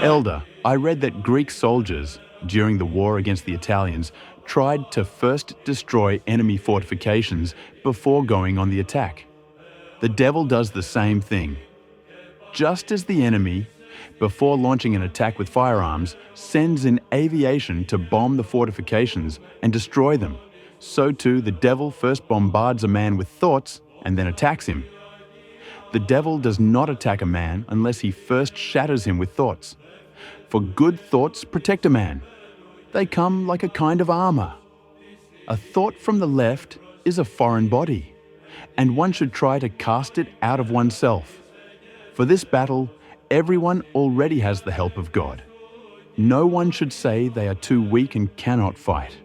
Elder, I read that Greek soldiers, during the war against the Italians, tried to first destroy enemy fortifications before going on the attack. The devil does the same thing. Just as the enemy, before launching an attack with firearms, sends in aviation to bomb the fortifications and destroy them, so too the devil first bombards a man with thoughts and then attacks him. The devil does not attack a man unless he first shatters him with thoughts. For good thoughts protect a man. They come like a kind of armor. A thought from the left is a foreign body, and one should try to cast it out of oneself. For this battle, everyone already has the help of God. No one should say they are too weak and cannot fight.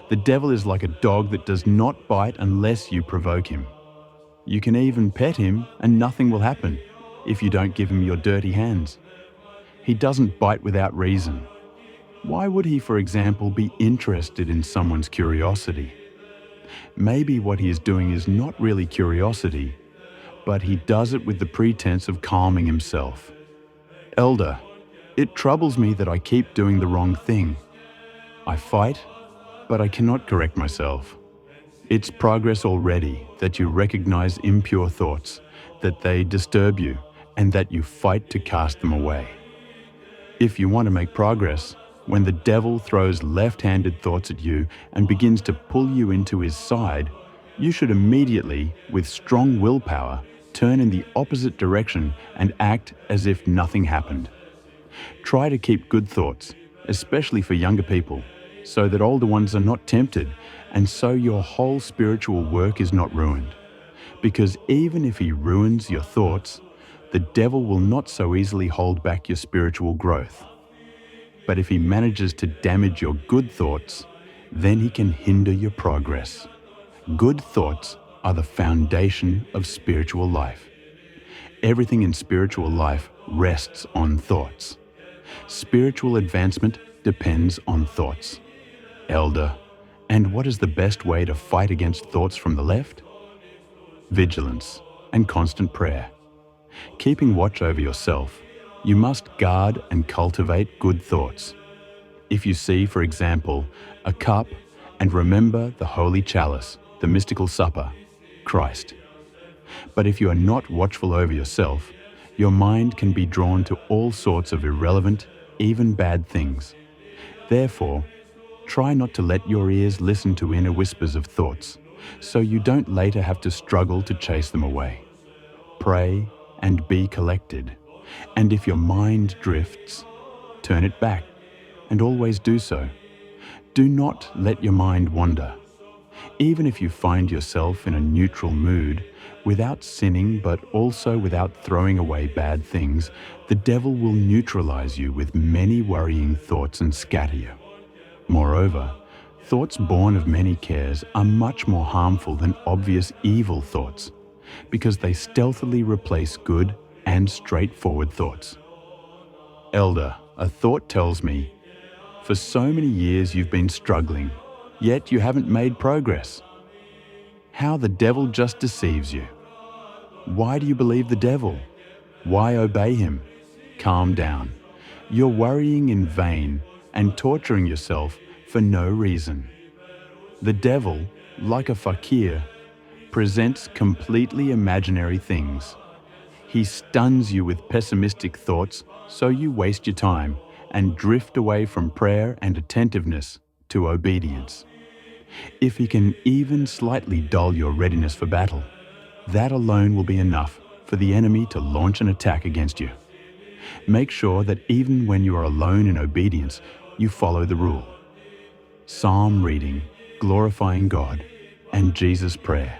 The devil is like a dog that does not bite unless you provoke him. You can even pet him and nothing will happen if you don't give him your dirty hands. He doesn't bite without reason. Why would he, for example, be interested in someone's curiosity? Maybe what he is doing is not really curiosity, but he does it with the pretense of calming himself. Elder, it troubles me that I keep doing the wrong thing. I fight, but I cannot correct myself. It's progress already that you recognize impure thoughts, that they disturb you, and that you fight to cast them away. If you want to make progress, when the devil throws left-handed thoughts at you and begins to pull you into his side, you should immediately, with strong willpower, turn in the opposite direction and act as if nothing happened. Try to keep good thoughts, especially for younger people, so that older ones are not tempted, and so your whole spiritual work is not ruined. Because even if he ruins your thoughts, the devil will not so easily hold back your spiritual growth. But if he manages to damage your good thoughts, then he can hinder your progress. Good thoughts are the foundation of spiritual life. Everything in spiritual life rests on thoughts. Spiritual advancement depends on thoughts. Elder, and what is the best way to fight against thoughts from the left? Vigilance and constant prayer. Keeping watch over yourself, you must guard and cultivate good thoughts. If you see, for example, a cup and remember the holy chalice, the mystical supper, Christ. But if you are not watchful over yourself, your mind can be drawn to all sorts of irrelevant, even bad things. Therefore, try not to let your ears listen to inner whispers of thoughts, so you don't later have to struggle to chase them away. Pray and be collected, and if your mind drifts, turn it back, and always do so. Do not let your mind wander. Even if you find yourself in a neutral mood, without sinning but also without throwing away bad things, the devil will neutralize you with many worrying thoughts and scatter you. Moreover, thoughts born of many cares are much more harmful than obvious evil thoughts, because they stealthily replace good and straightforward thoughts. Elder, a thought tells me, for so many years you've been struggling, yet you haven't made progress. How the devil just deceives you. Why do you believe the devil? Why obey him? Calm down. You're worrying in vain and torturing yourself for no reason. The devil, like a fakir, presents completely imaginary things. He stuns you with pessimistic thoughts, so you waste your time and drift away from prayer and attentiveness to obedience. If he can even slightly dull your readiness for battle, that alone will be enough for the enemy to launch an attack against you. Make sure that even when you are alone in obedience, you follow the rule. Psalm reading, glorifying God, and Jesus' prayer,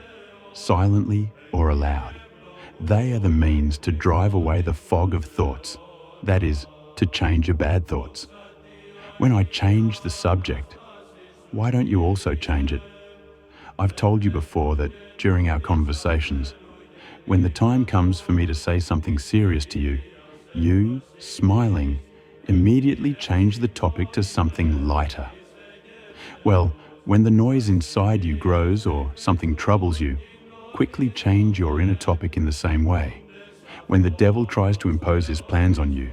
silently or aloud. They are the means to drive away the fog of thoughts, that is, to change your bad thoughts. When I change the subject, why don't you also change it? I've told you before that during our conversations, when the time comes for me to say something serious to you, you, smiling, immediately change the topic to something lighter. Well, when the noise inside you grows or something troubles you, quickly change your inner topic in the same way. When the devil tries to impose his plans on you,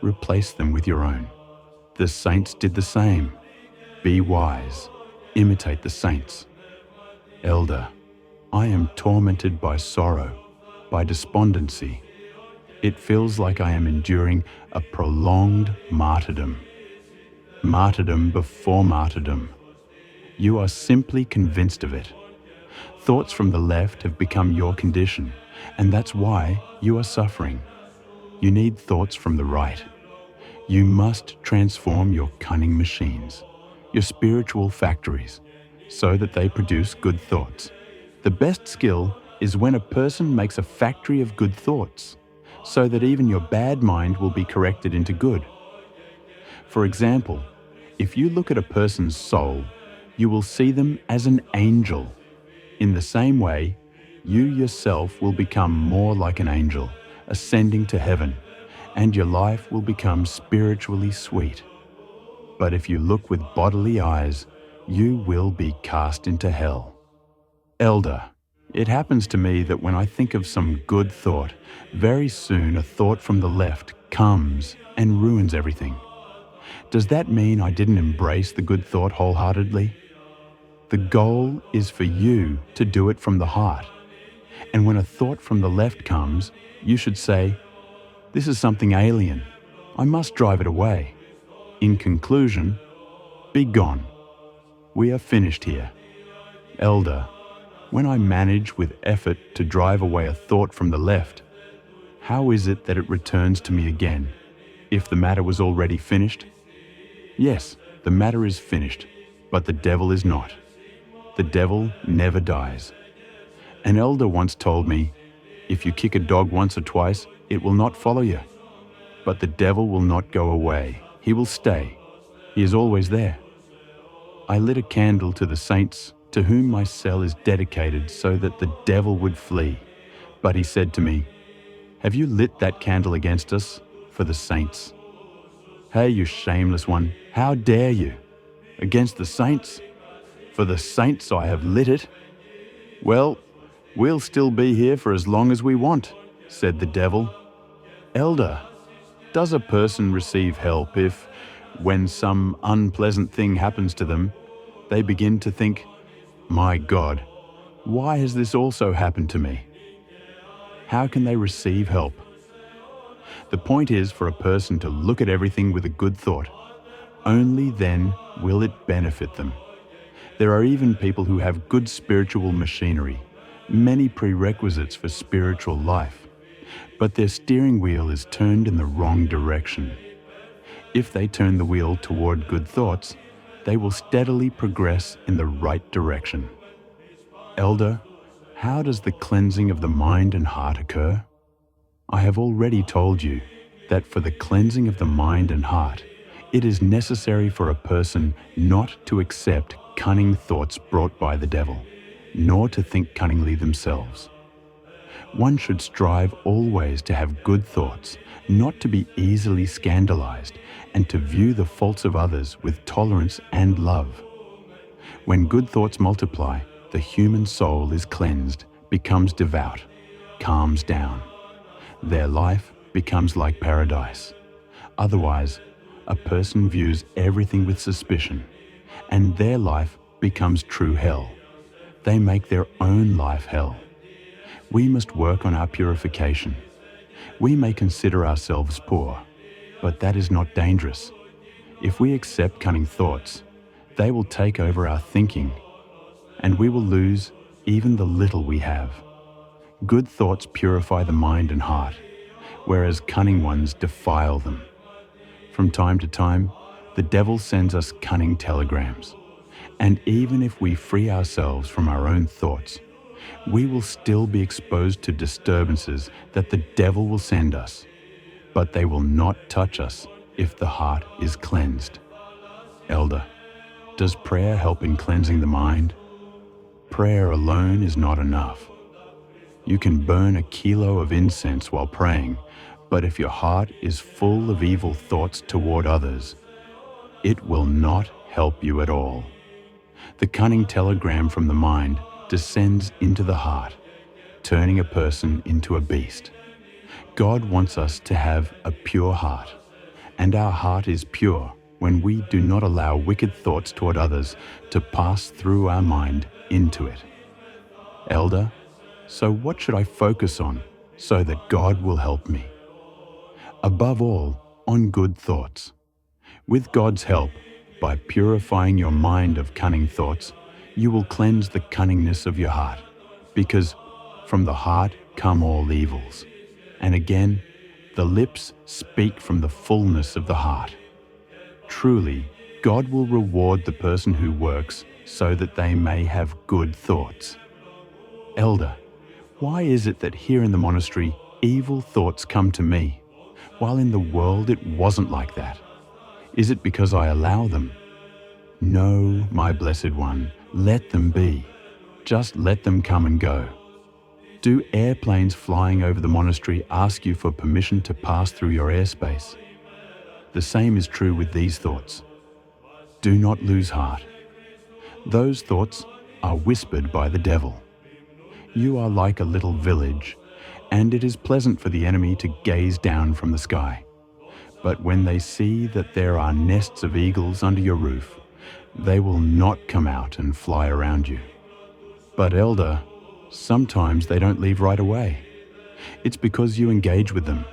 replace them with your own. The saints did the same. Be wise. Imitate the saints. Elder, I am tormented by sorrow, by despondency. It feels like I am enduring a prolonged martyrdom. Martyrdom before martyrdom. You are simply convinced of it. Thoughts from the left have become your condition, and that's why you are suffering. You need thoughts from the right. You must transform your cunning machines, your spiritual factories, so that they produce good thoughts. The best skill is when a person makes a factory of good thoughts, so that even your bad mind will be corrected into good. For example, if you look at a person's soul, you will see them as an angel. In the same way, you yourself will become more like an angel, ascending to heaven, and your life will become spiritually sweet. But if you look with bodily eyes, you will be cast into hell. Elder, it happens to me that when I think of some good thought, very soon a thought from the left comes and ruins everything. Does that mean I didn't embrace the good thought wholeheartedly? The goal is for you to do it from the heart. And when a thought from the left comes, you should say, "This is something alien. I must drive it away." In conclusion, be gone. We are finished here. Elder, when I manage with effort to drive away a thought from the left, how is it that it returns to me again, if the matter was already finished? Yes, the matter is finished, but the devil is not. The devil never dies. An elder once told me, if you kick a dog once or twice, it will not follow you. But the devil will not go away. He will stay. He is always there. I lit a candle to the saints to whom my cell is dedicated so that the devil would flee. But he said to me, "Have you lit that candle against us for the saints?" Hey, you shameless one, how dare you? Against the saints? For the saints I have lit it. Well, we'll still be here for as long as we want, said the devil. Elder, does a person receive help if, when some unpleasant thing happens to them, they begin to think, "My God, why has this also happened to me?" How can they receive help? The point is for a person to look at everything with a good thought. Only then will it benefit them. There are even people who have good spiritual machinery, many prerequisites for spiritual life, but their steering wheel is turned in the wrong direction. If they turn the wheel toward good thoughts, they will steadily progress in the right direction. Elder, how does the cleansing of the mind and heart occur? I have already told you that for the cleansing of the mind and heart, it is necessary for a person not to accept cunning thoughts brought by the devil, nor to think cunningly themselves. One should strive always to have good thoughts, not to be easily scandalized, and to view the faults of others with tolerance and love. When good thoughts multiply, the human soul is cleansed, becomes devout, calms down. Their life becomes like paradise. Otherwise, a person views everything with suspicion, and their life becomes true hell. They make their own life hell. We must work on our purification. We may consider ourselves poor, but that is not dangerous. If we accept cunning thoughts, they will take over our thinking, and we will lose even the little we have. Good thoughts purify the mind and heart, whereas cunning ones defile them. From time to time, the devil sends us cunning telegrams, and even if we free ourselves from our own thoughts, we will still be exposed to disturbances that the devil will send us, but they will not touch us if the heart is cleansed. Elder, does prayer help in cleansing the mind? Prayer alone is not enough. You can burn a kilo of incense while praying, but if your heart is full of evil thoughts toward others, it will not help you at all. The cunning telegram from the mind descends into the heart, turning a person into a beast. God wants us to have a pure heart, and our heart is pure when we do not allow wicked thoughts toward others to pass through our mind into it. Elder, so what should I focus on so that God will help me? Above all, on good thoughts. With God's help, by purifying your mind of cunning thoughts, you will cleanse the cunningness of your heart, because from the heart come all evils. And again, the lips speak from the fullness of the heart. Truly, God will reward the person who works so that they may have good thoughts. Elder, why is it that here in the monastery evil thoughts come to me, while in the world it wasn't like that? Is it because I allow them? No, my blessed one, let them be. Just let them come and go. Do airplanes flying over the monastery ask you for permission to pass through your airspace? The same is true with these thoughts. Do not lose heart. Those thoughts are whispered by the devil. You are like a little village, and it is pleasant for the enemy to gaze down from the sky. But when they see that there are nests of eagles under your roof, they will not come out and fly around you. But Elder, sometimes they don't leave right away. It's because you engage with them.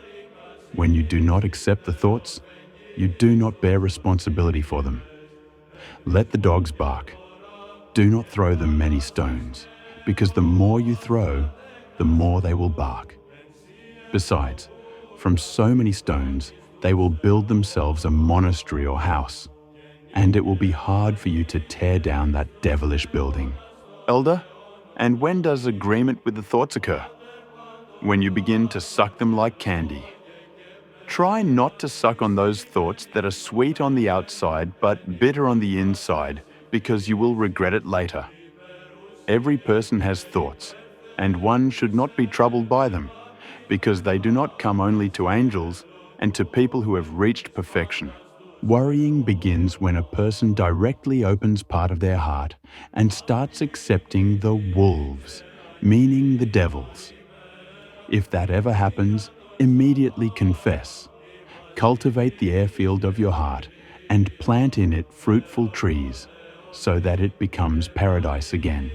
When you do not accept the thoughts, you do not bear responsibility for them. Let the dogs bark. Do not throw them many stones, because the more you throw, the more they will bark. Besides, from so many stones, they will build themselves a monastery or house, and it will be hard for you to tear down that devilish building. Elder, and when does agreement with the thoughts occur? When you begin to suck them like candy. Try not to suck on those thoughts that are sweet on the outside but bitter on the inside, because you will regret it later. Every person has thoughts, and one should not be troubled by them, because they do not come only to angels and to people who have reached perfection. Worrying begins when a person directly opens part of their heart and starts accepting the wolves, meaning the devils. If that ever happens, immediately confess. Cultivate the airfield of your heart and plant in it fruitful trees, so that it becomes paradise again.